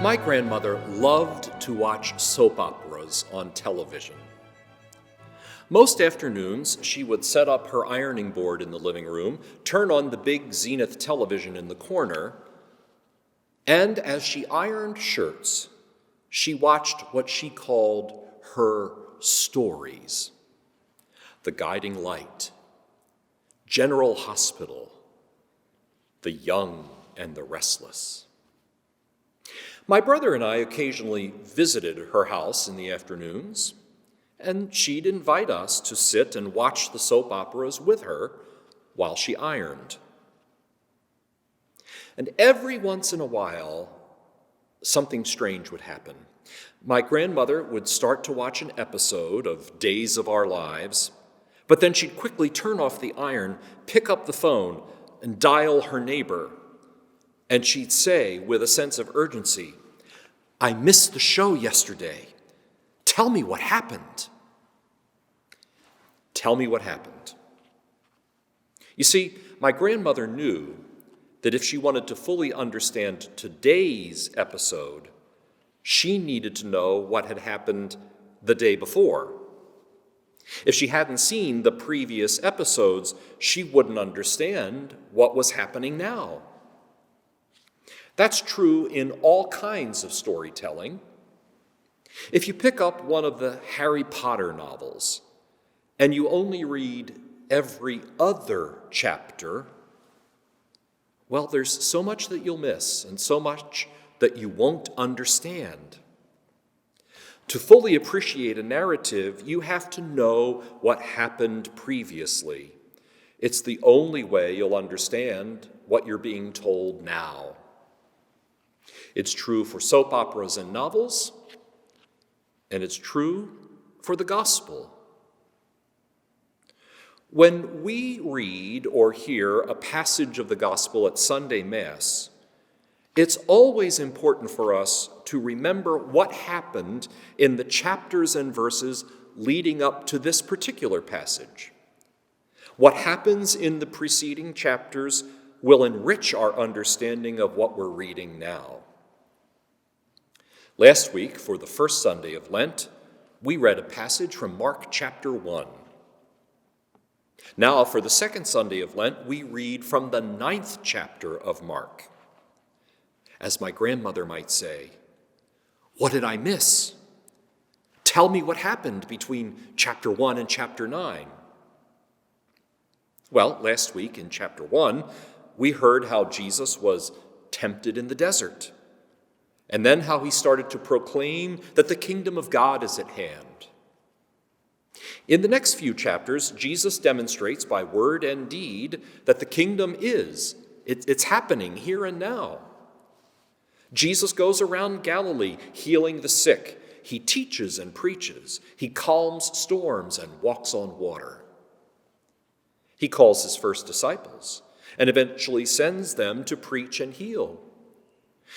My grandmother loved to watch soap operas on television. Most afternoons, she would set up her ironing board in the living room, turn on the big Zenith television in the corner, and as she ironed shirts, she watched what she called her stories. The Guiding Light, General Hospital, The Young and the Restless. My brother and I occasionally visited her house in the afternoons, and she'd invite us to sit and watch the soap operas with her while she ironed. And every once in a while, something strange would happen. My grandmother would start to watch an episode of Days of Our Lives, but then she'd quickly turn off the iron, pick up the phone, and dial her neighbor. And she'd say with a sense of urgency, "I missed the show yesterday. Tell me what happened." Tell me what happened. You see, my grandmother knew that if she wanted to fully understand today's episode, she needed to know what had happened the day before. If she hadn't seen the previous episodes, she wouldn't understand what was happening now. That's true in all kinds of storytelling. If you pick up one of the Harry Potter novels and you only read every other chapter, well, there's so much that you'll miss and so much that you won't understand. To fully appreciate a narrative, you have to know what happened previously. It's the only way you'll understand what you're being told now. It's true for soap operas and novels, and it's true for the gospel. When we read or hear a passage of the gospel at Sunday Mass, it's always important for us to remember what happened in the chapters and verses leading up to this particular passage. What happens in the preceding chapters will enrich our understanding of what we're reading now. Last week, for the first Sunday of Lent, we read a passage from Mark chapter 1. Now, for the second Sunday of Lent, we read from the 9th chapter of Mark. As my grandmother might say, "What did I miss? Tell me what happened between chapter 1 and chapter 9. Well, last week in chapter 1, we heard how Jesus was tempted in the desert, and then how he started to proclaim that the kingdom of God is at hand. In the next few chapters, Jesus demonstrates by word and deed that the kingdom it's happening here and now. Jesus goes around Galilee healing the sick. He teaches and preaches. He calms storms and walks on water. He calls his first disciples and eventually sends them to preach and heal.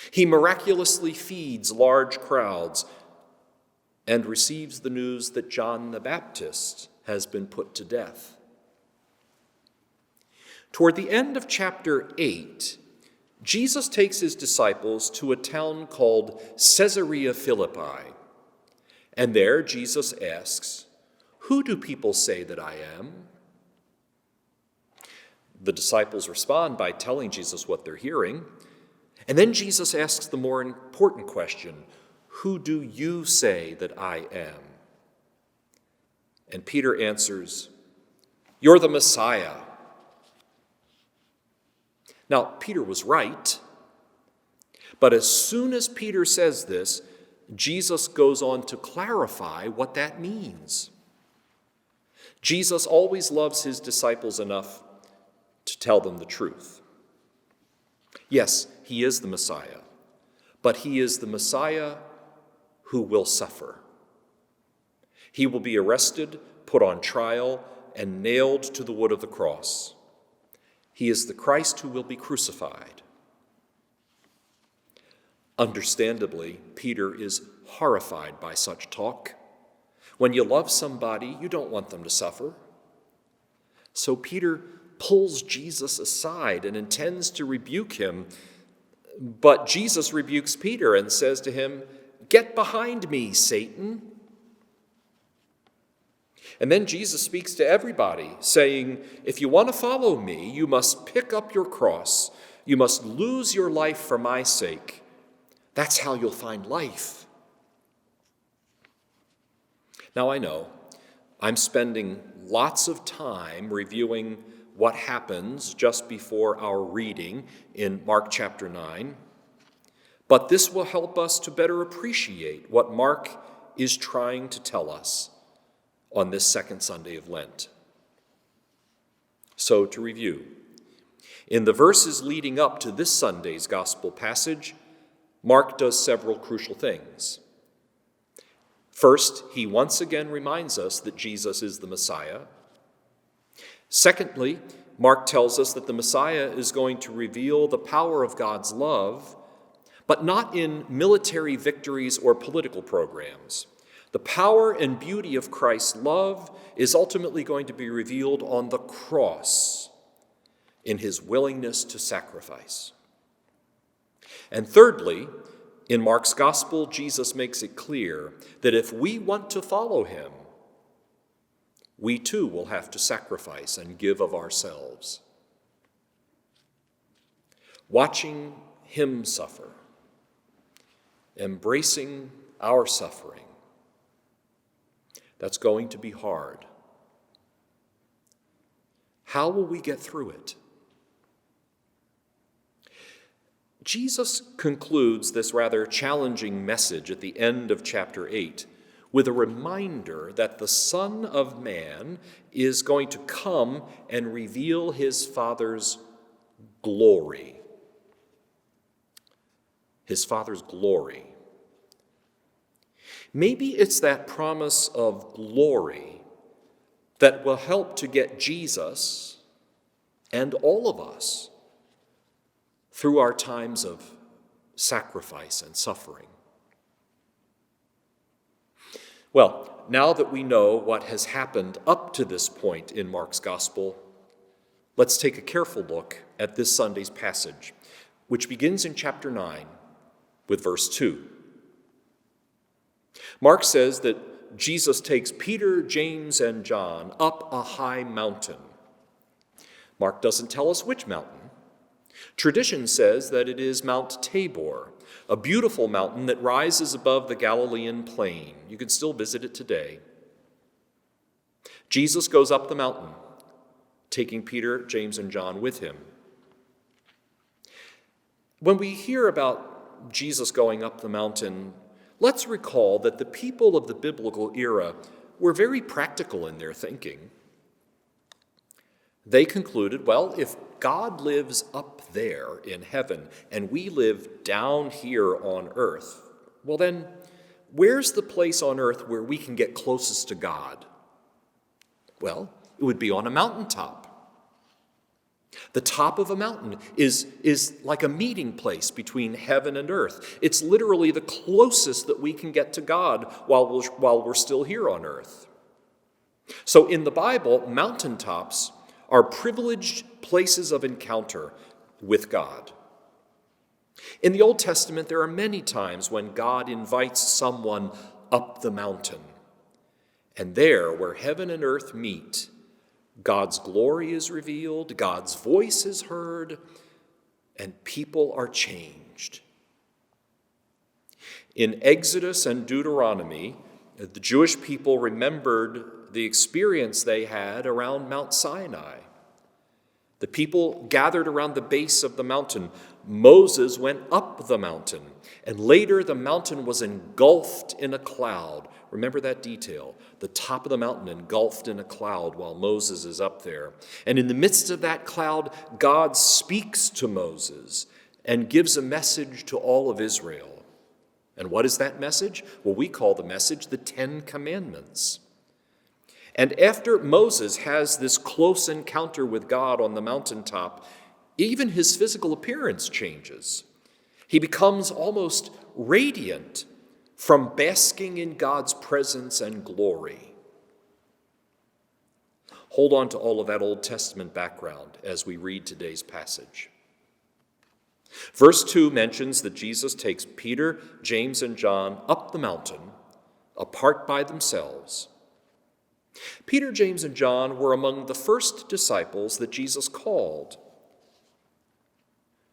He miraculously feeds large crowds and receives the news that John the Baptist has been put to death. Toward the end of chapter 8, Jesus takes his disciples to a town called Caesarea Philippi. And there Jesus asks, "Who do people say that I am?" The disciples respond by telling Jesus what they're hearing. And then Jesus asks the more important question, "Who do you say that I am?" And Peter answers, "You're the Messiah." Now, Peter was right, but as soon as Peter says this, Jesus goes on to clarify what that means. Jesus always loves his disciples enough to tell them the truth. Yes, he is the Messiah, but he is the Messiah who will suffer. He will be arrested, put on trial, and nailed to the wood of the cross. He is the Christ who will be crucified. Understandably, Peter is horrified by such talk. When you love somebody, you don't want them to suffer. So Peter pulls Jesus aside and intends to rebuke him, But Jesus rebukes Peter and says to him, "Get behind me, Satan." And then Jesus speaks to everybody, saying, if you want to follow me, you must pick up your cross. You must lose your life for my sake. That's how you'll find life. Now I know I'm spending lots of time reviewing what happens just before our reading in Mark chapter 9, but this will help us to better appreciate what Mark is trying to tell us on this second Sunday of Lent. So to review, in the verses leading up to this Sunday's gospel passage, Mark does several crucial things. First, he once again reminds us that Jesus is the Messiah. Secondly, Mark tells us that the Messiah is going to reveal the power of God's love, but not in military victories or political programs. The power and beauty of Christ's love is ultimately going to be revealed on the cross in his willingness to sacrifice. And thirdly, in Mark's gospel, Jesus makes it clear that if we want to follow him, we too will have to sacrifice and give of ourselves. Watching him suffer, embracing our suffering, that's going to be hard. How will we get through it? Jesus concludes this rather challenging message at the end of chapter 8 with a reminder that the Son of Man is going to come and reveal his Father's glory. His Father's glory. Maybe it's that promise of glory that will help to get Jesus and all of us through our times of sacrifice and suffering. Well, now that we know what has happened up to this point in Mark's gospel, let's take a careful look at this Sunday's passage, which begins in chapter 9 with verse 2. Mark says that Jesus takes Peter, James, and John up a high mountain. Mark doesn't tell us which mountain. Tradition says that it is Mount Tabor, a beautiful mountain that rises above the Galilean plain. You can still visit it today. Jesus goes up the mountain, taking Peter, James, and John with him. When we hear about Jesus going up the mountain, let's recall that the people of the biblical era were very practical in their thinking. They concluded, well, if God lives up there in heaven and we live down here on earth, well then, where's the place on earth where we can get closest to God? Well, it would be on a mountaintop. The top of a mountain is like a meeting place between heaven and earth. It's literally the closest that we can get to God while we're still here on earth. So in the Bible, mountaintops are privileged places of encounter with God. In the Old Testament, there are many times when God invites someone up the mountain. And there, where heaven and earth meet, God's glory is revealed, God's voice is heard, and people are changed. In Exodus and Deuteronomy, the Jewish people remembered the experience they had around Mount Sinai. The people gathered around the base of the mountain. Moses went up the mountain, and later the mountain was engulfed in a cloud. Remember that detail. The top of the mountain engulfed in a cloud while Moses is up there. And in the midst of that cloud, God speaks to Moses and gives a message to all of Israel. And what is that message? Well, we call the message the 10 Commandments. And after Moses has this close encounter with God on the mountaintop, even his physical appearance changes. He becomes almost radiant from basking in God's presence and glory. Hold on to all of that Old Testament background as we read today's passage. Verse 2 mentions that Jesus takes Peter, James, and John up the mountain, apart by themselves. Peter, James, and John were among the first disciples that Jesus called.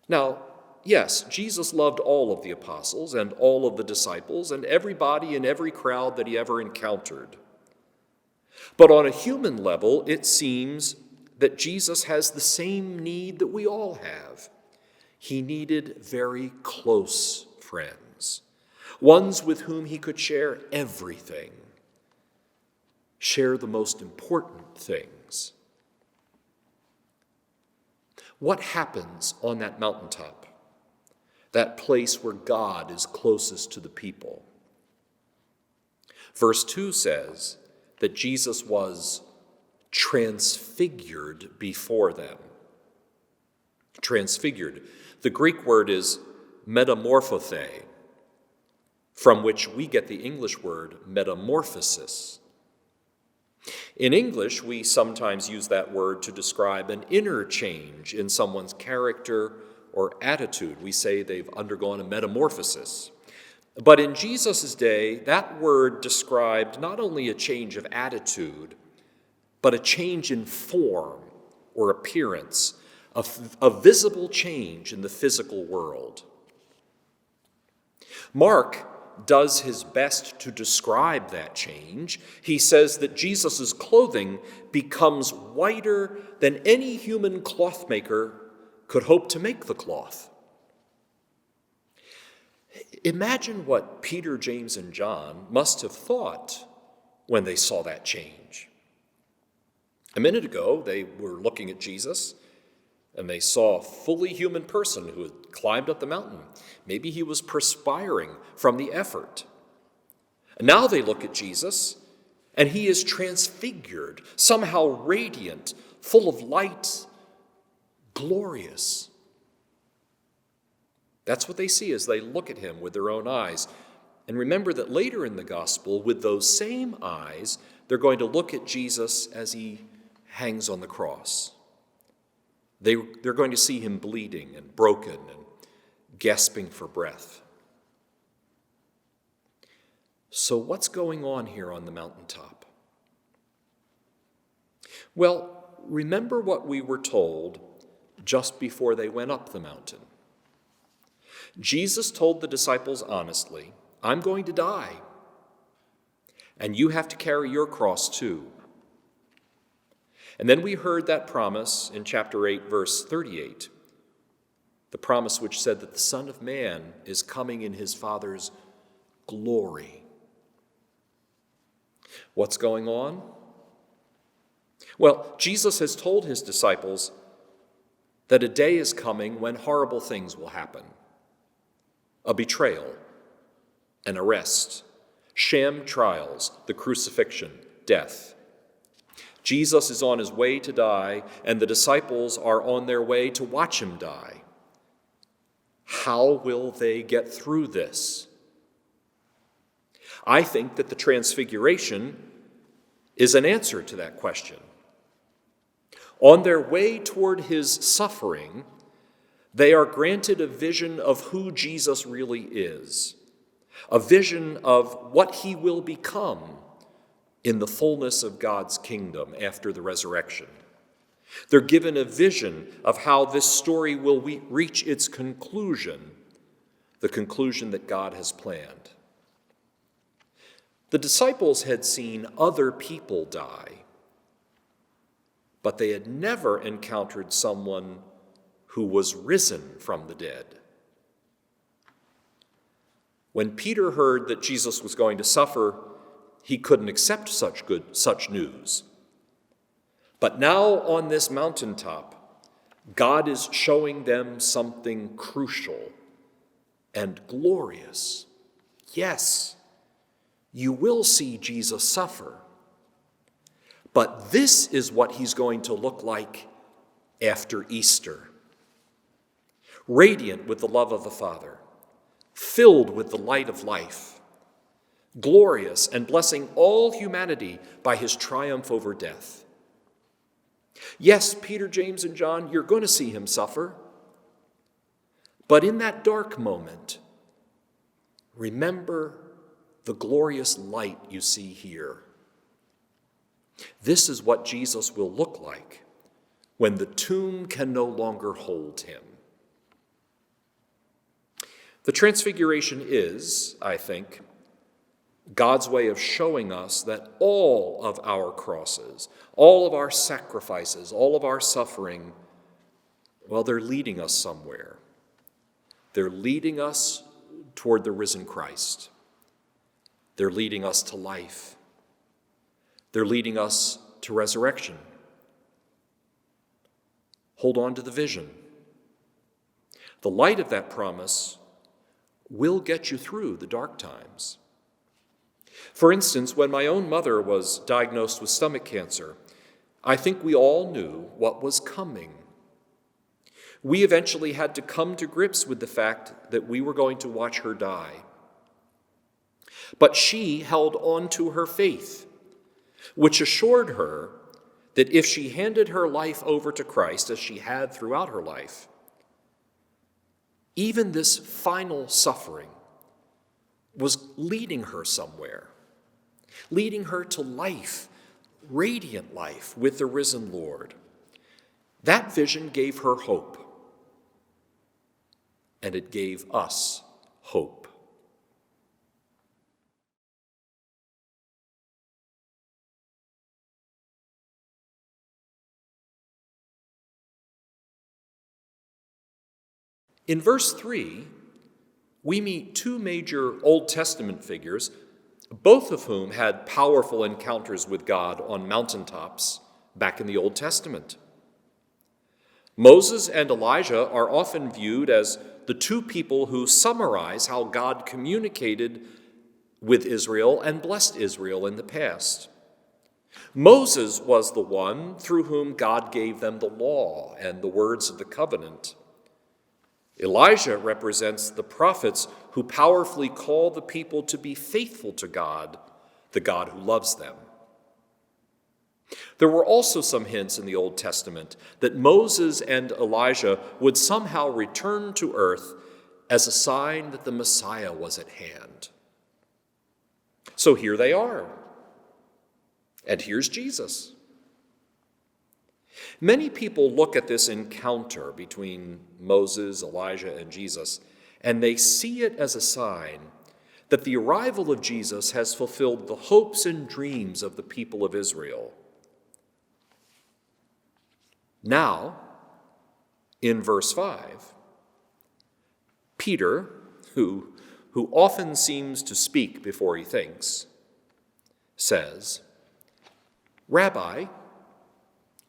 Now, yes, Jesus loved all of the apostles and all of the disciples and everybody in every crowd that he ever encountered. But on a human level, it seems that Jesus has the same need that we all have. He needed very close friends, ones with whom he could share everything, share the most important things. What happens on that mountaintop, that place where God is closest to the people? Verse 2 says that Jesus was transfigured before them. Transfigured. The Greek word is metamorphothe, from which we get the English word metamorphosis. In English, we sometimes use that word to describe an inner change in someone's character or attitude. We say they've undergone a metamorphosis. But in Jesus' day, that word described not only a change of attitude, but a change in form or appearance, a visible change in the physical world. Mark does his best to describe that change. He says that Jesus' clothing becomes whiter than any human clothmaker could hope to make the cloth. Imagine what Peter, James, and John must have thought when they saw that change. A minute ago, they were looking at Jesus, and they saw a fully human person who had climbed up the mountain. Maybe he was perspiring from the effort. And now they look at Jesus, and he is transfigured, somehow radiant, full of light, glorious. That's what they see as they look at him with their own eyes. And remember that later in the gospel, with those same eyes, they're going to look at Jesus as he hangs on the cross. They're going to see him bleeding and broken and gasping for breath. So what's going on here on the mountaintop? Well, remember what we were told just before they went up the mountain. Jesus told the disciples honestly, I'm going to die, and you have to carry your cross too. And then we heard that promise in chapter 8, verse 38, the promise which said that the Son of Man is coming in his Father's glory. What's going on? Well, Jesus has told his disciples that a day is coming when horrible things will happen. A betrayal, an arrest, sham trials, the crucifixion, death. Jesus is on his way to die, and the disciples are on their way to watch him die. How will they get through this? I think that the transfiguration is an answer to that question. On their way toward his suffering, they are granted a vision of who Jesus really is, a vision of what he will become in the fullness of God's kingdom after the resurrection. They're given a vision of how this story will reach its conclusion, the conclusion that God has planned. The disciples had seen other people die, but they had never encountered someone who was risen from the dead. When Peter heard that Jesus was going to suffer, he couldn't accept such news. But now on this mountaintop, God is showing them something crucial and glorious. Yes, you will see Jesus suffer, but this is what he's going to look like after Easter. Radiant with the love of the Father, filled with the light of life, glorious and blessing all humanity by his triumph over death. Yes, Peter, James, and John, you're going to see him suffer, But in that dark moment, remember the glorious light you see here. This is what Jesus will look like when the tomb can no longer hold him. The Transfiguration is, I think, God's way of showing us that all of our crosses, all of our sacrifices, all of our suffering, well, they're leading us somewhere. They're leading us toward the risen Christ. They're leading us to life. They're leading us to resurrection. Hold on to the vision. The light of that promise will get you through the dark times. For instance, when my own mother was diagnosed with stomach cancer, I think we all knew what was coming. We eventually had to come to grips with the fact that we were going to watch her die. But she held on to her faith, which assured her that if she handed her life over to Christ, as she had throughout her life, even this final suffering was leading her somewhere, leading her to life, radiant life with the risen Lord. That vision gave her hope, and it gave us hope. In verse 3, we meet two major Old Testament figures, both of whom had powerful encounters with God on mountaintops back in the Old Testament. Moses and Elijah are often viewed as the two people who summarize how God communicated with Israel and blessed Israel in the past. Moses was the one through whom God gave them the law and the words of the covenant. Elijah represents the prophets who powerfully call the people to be faithful to God, the God who loves them. There were also some hints in the Old Testament that Moses and Elijah would somehow return to earth as a sign that the Messiah was at hand. So here they are. And here's Jesus. Many people look at this encounter between Moses, Elijah, and Jesus, and they see it as a sign that the arrival of Jesus has fulfilled the hopes and dreams of the people of Israel. Now, in verse 5, Peter, who often seems to speak before he thinks, says, "Rabbi,"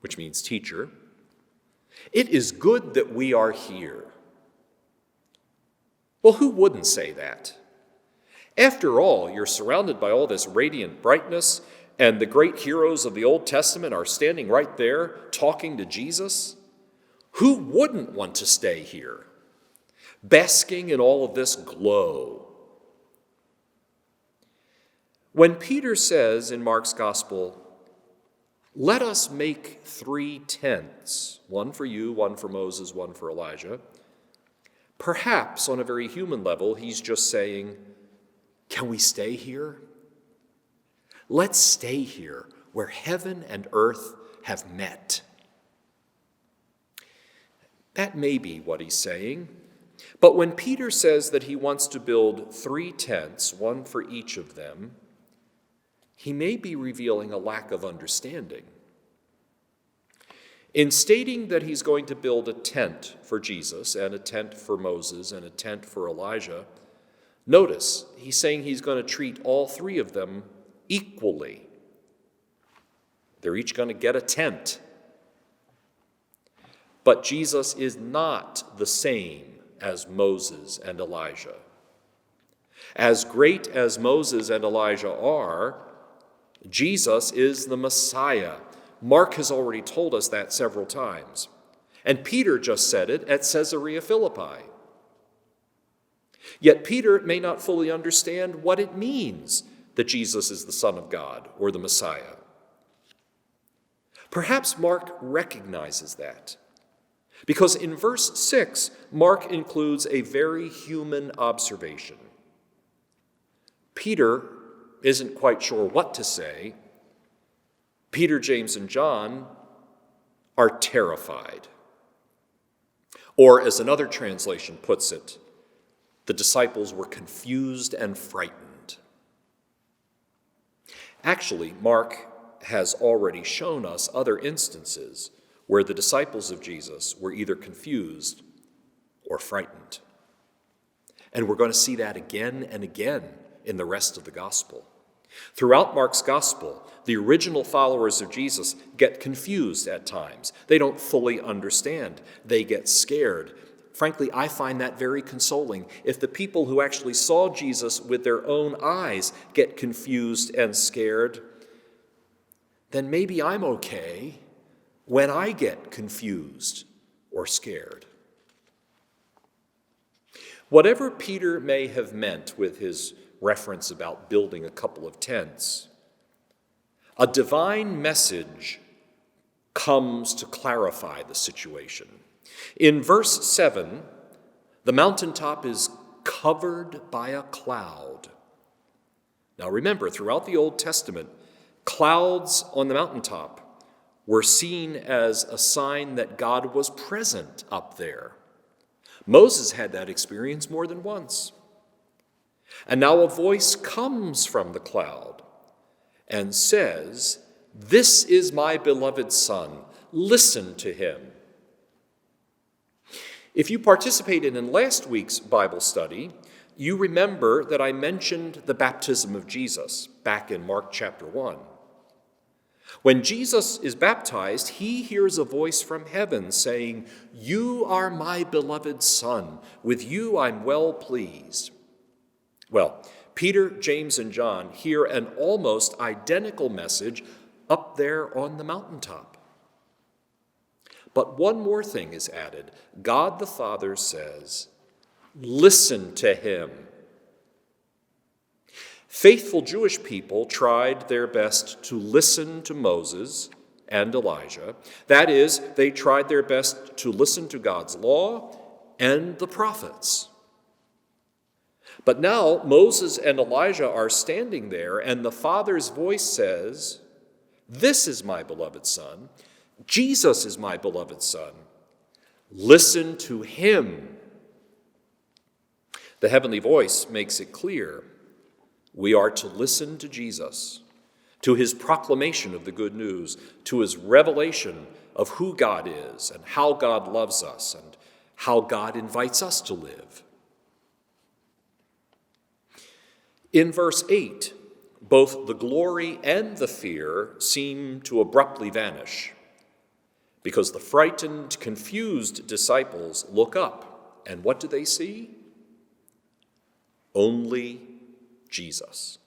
which means teacher, "it is good that we are here." Well, who wouldn't say that? After all, you're surrounded by all this radiant brightness, and the great heroes of the Old Testament are standing right there talking to Jesus. Who wouldn't want to stay here, basking in all of this glow? When Peter says in Mark's Gospel, "Let us make 3 tents, one for you, one for Moses, one for Elijah," perhaps on a very human level, he's just saying, can we stay here? Let's stay here where heaven and earth have met. That may be what he's saying, but when Peter says that he wants to build 3 tents, one for each of them, he may be revealing a lack of understanding. In stating that he's going to build a tent for Jesus and a tent for Moses and a tent for Elijah, notice he's saying he's going to treat all 3 of them equally. They're each going to get a tent. But Jesus is not the same as Moses and Elijah. As great as Moses and Elijah are, Jesus is the Messiah. Mark has already told us that several times. And Peter just said it at Caesarea Philippi. Yet Peter may not fully understand what it means that Jesus is the Son of God or the Messiah. Perhaps Mark recognizes that. Because in verse 6, Mark includes a very human observation. Peter isn't quite sure what to say. Peter, James, and John are terrified. Or, as another translation puts it, the disciples were confused and frightened. Actually, Mark has already shown us other instances where the disciples of Jesus were either confused or frightened. And we're going to see that again and again in the rest of the gospel. Throughout Mark's gospel, the original followers of Jesus get confused at times. They don't fully understand. They get scared. Frankly, I find that very consoling. If the people who actually saw Jesus with their own eyes get confused and scared, then maybe I'm okay when I get confused or scared. Whatever Peter may have meant with his reference about building a couple of tents, a divine message comes to clarify the situation. In verse 7, the mountaintop is covered by a cloud. Now remember, throughout the Old Testament, clouds on the mountaintop were seen as a sign that God was present up there. Moses had that experience more than once. And now a voice comes from the cloud and says, "This is my beloved Son. Listen to him." If you participated in last week's Bible study, you remember that I mentioned the baptism of Jesus back in Mark chapter 1. When Jesus is baptized, he hears a voice from heaven saying, "You are my beloved Son. With you I'm well pleased." Well, Peter, James, and John hear an almost identical message up there on the mountaintop. But one more thing is added. God the Father says, "Listen to him." Faithful Jewish people tried their best to listen to Moses and Elijah. That is, they tried their best to listen to God's law and the prophets. But now Moses and Elijah are standing there, and the Father's voice says, "This is my beloved Son. Jesus is my beloved Son. Listen to him." The heavenly voice makes it clear we are to listen to Jesus, to his proclamation of the good news, to his revelation of who God is and how God loves us and how God invites us to live. In verse 8, both the glory and the fear seem to abruptly vanish because the frightened, confused disciples look up, and what do they see? Only Jesus.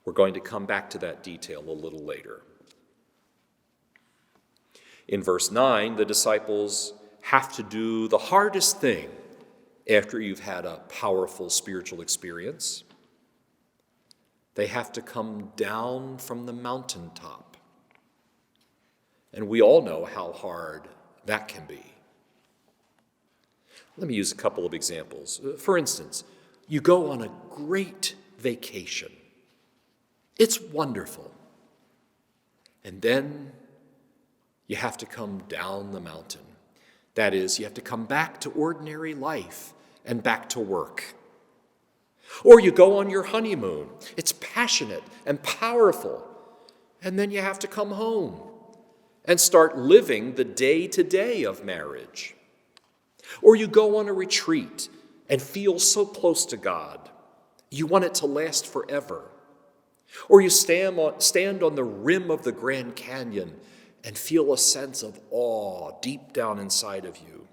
We're going to come back to that detail a little later. In verse 9, the disciples have to do the hardest thing after you've had a powerful spiritual experience. They have to come down from the mountaintop. And we all know how hard that can be. Let me use a couple of examples. For instance, you go on a great vacation. It's wonderful. And then you have to come down the mountain. That is, you have to come back to ordinary life and back to work. Or you go on your honeymoon. It's passionate and powerful. And then you have to come home and start living the day-to-day of marriage. Or you go on a retreat and feel so close to God, you want it to last forever. Or you stand on the rim of the Grand Canyon and feel a sense of awe deep down inside of you.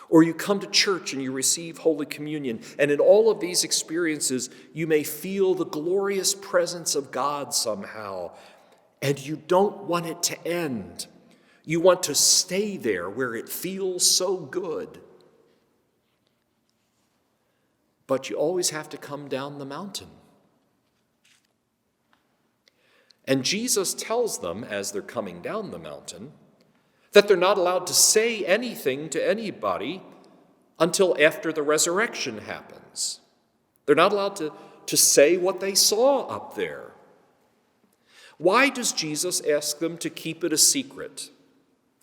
Or you come to church and you receive Holy Communion, and in all of these experiences, you may feel the glorious presence of God somehow, and you don't want it to end. You want to stay there where it feels so good. But you always have to come down the mountain. And Jesus tells them as they're coming down the mountain that they're not allowed to say anything to anybody until after the resurrection happens. They're not allowed to say what they saw up there. Why does Jesus ask them to keep it a secret?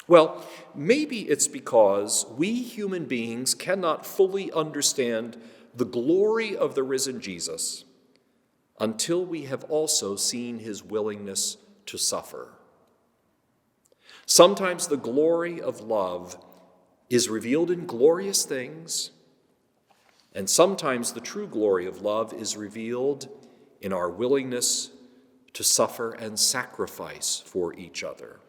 Well, maybe it's because we human beings cannot fully understand the glory of the risen Jesus until we have also seen his willingness to suffer. Sometimes the glory of love is revealed in glorious things, and sometimes the true glory of love is revealed in our willingness to suffer and sacrifice for each other.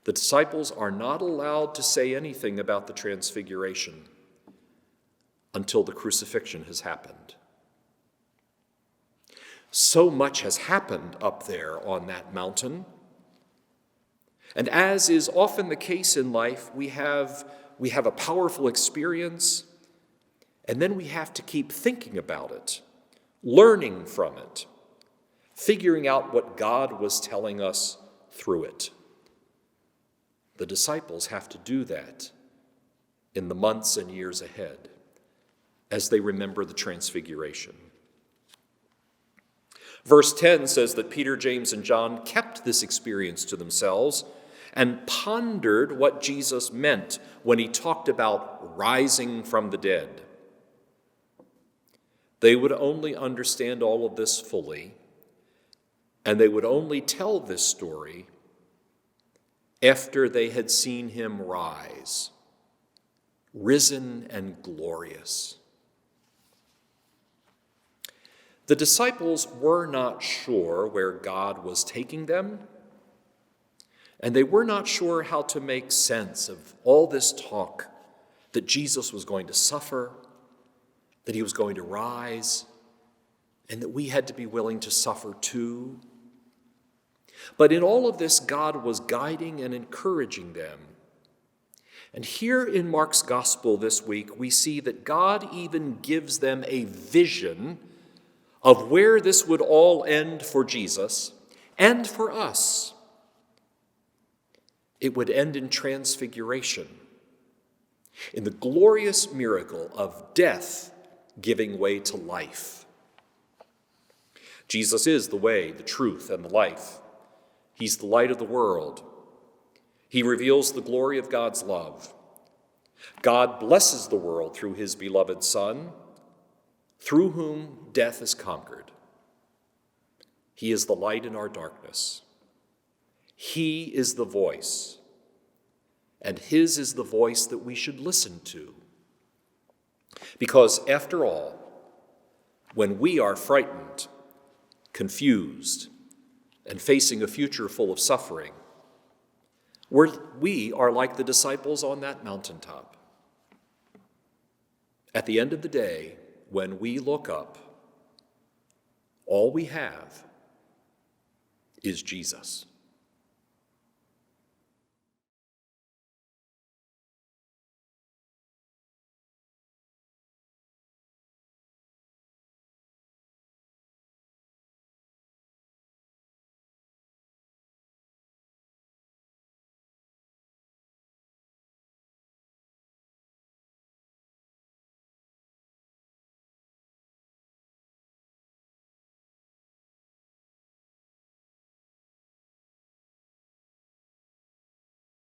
The disciples are not allowed to say anything about the transfiguration until the crucifixion has happened. So much has happened up there on that mountain. And as is often the case in life, we have a powerful experience, and then we have to keep thinking about it, learning from it, figuring out what God was telling us through it. The disciples have to do that in the months and years ahead as they remember the transfiguration. Verse 10 says that Peter, James, and John kept this experience to themselves and pondered what Jesus meant when he talked about rising from the dead. They would only understand all of this fully, and they would only tell this story after they had seen him rise, risen and glorious. The disciples were not sure where God was taking them, and they were not sure how to make sense of all this talk that Jesus was going to suffer, that he was going to rise, and that we had to be willing to suffer too. But in all of this, God was guiding and encouraging them. And here in Mark's gospel this week, we see that God even gives them a vision of where this would all end for Jesus and for us. It would end in transfiguration, in the glorious miracle of death giving way to life. Jesus is the way, the truth, and the life. He's the light of the world. He reveals the glory of God's love. God blesses the world through his beloved Son, through whom death is conquered. He is the light in our darkness. He is the voice, and his is the voice that we should listen to. Because after all, when we are frightened, confused, and facing a future full of suffering, we are like the disciples on that mountaintop. At the end of the day, when we look up, all we have is Jesus.